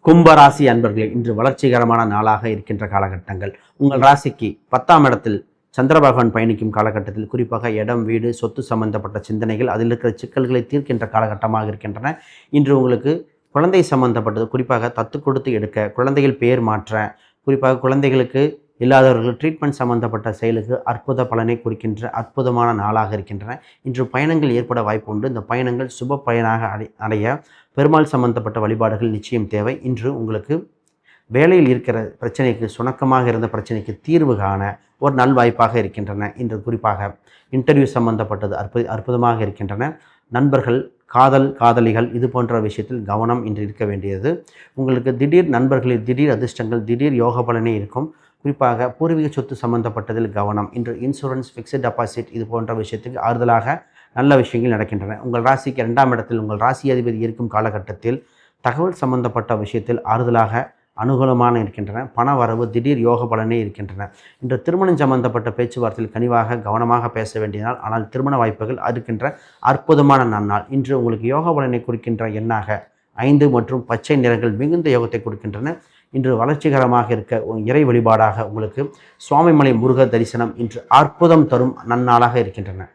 கும்பராசி அன்பர்களே, இன்று வளர்ச்சிகரமான நாளாக இருக்கின்ற காலகட்டங்கள். உங்கள் ராசிக்கு 10ஆம் இடத்தில் சந்திர பகவான் பயணிக்கும் காலகட்டத்தில் குறிப்பாக இடம், வீடு, சொத்து சம்பந்தப்பட்ட சிந்தனைகள், அதில் இருக்கிற சிக்கல்களை தீர்க்கின்ற காலகட்டமாக இருக்கின்றன. இன்று உங்களுக்கு குழந்தை சம்பந்தப்பட்டது, குறிப்பாக தத்து கொடுத்து எடுக்க, குழந்தைகள் பெயர் மாற்ற, குறிப்பாக குழந்தைகளுக்கு இல்லாதவர்கள் ட்ரீட்மெண்ட் சம்பந்தப்பட்ட செயலுக்கு அற்புத பலனை குறிக்கின்ற அற்புதமான நாளாக இருக்கின்றன. இன்று பயணங்கள் ஏற்பட வாய்ப்பு உண்டு. இந்த பயணங்கள் சுப பயனாக அடைய பெருமாள் சம்பந்தப்பட்ட வழிபாடுகள் நிச்சயம் தேவை. இன்று உங்களுக்கு வேலையில் இருக்கிற பிரச்சனைக்கு, சுணக்கமாக இருந்த பிரச்சனைக்கு தீர்வு காண ஒரு நல்வாய்ப்பாக இருக்கின்றன. இன்று குறிப்பாக இன்டர்வியூ சம்பந்தப்பட்டது அற்புதமாக இருக்கின்றன. நண்பர்கள், காதலிகள் இது போன்ற விஷயத்தில் கவனம் இன்று இருக்க வேண்டியது. உங்களுக்கு திடீர் நண்பர்களில் திடீர் அதிர்ஷ்டங்கள், திடீர் யோக பலனே இருக்கும். குறிப்பாக பூர்வீக சொத்து சம்பந்தப்பட்டதில் கவனம். இன்று இன்சூரன்ஸ், ஃபிக்ஸட் டெபாசிட் இது போன்ற விஷயத்துக்கு ஆறுதலாக நல்ல விஷயங்கள் நடக்கின்றன. உங்கள் ராசிக்கு 2ஆம் இடத்தில் உங்கள் ராசி அதிபதி இருக்கும் காலகட்டத்தில் தகவல் சம்பந்தப்பட்ட விஷயத்தில் ஆறுதலாக அனுகூலமான இருக்கின்றன. பண வரவு, திடீர் யோக பலனே இருக்கின்றன. இன்று திருமணம் சம்பந்தப்பட்ட பேச்சுவார்த்தையில் கனிவாக கவனமாக பேச வேண்டிய நாள். ஆனால் திருமண வாய்ப்புகள் இருக்கின்ற அற்புதமான நன்னாள். இன்று உங்களுக்கு யோக பலனை குறிக்கின்ற எண்ணாக 5 மற்றும் பச்சை நிறங்கள் மிகுந்த யோகத்தை கொடுக்கின்றன. இன்று வளர்ச்சிகரமாக இருக்க இறை வழிபாடாக உங்களுக்கு சுவாமிமலை முருகர் தரிசனம் இன்று அற்புதம் தரும் நன்னாளாக இருக்கின்றன.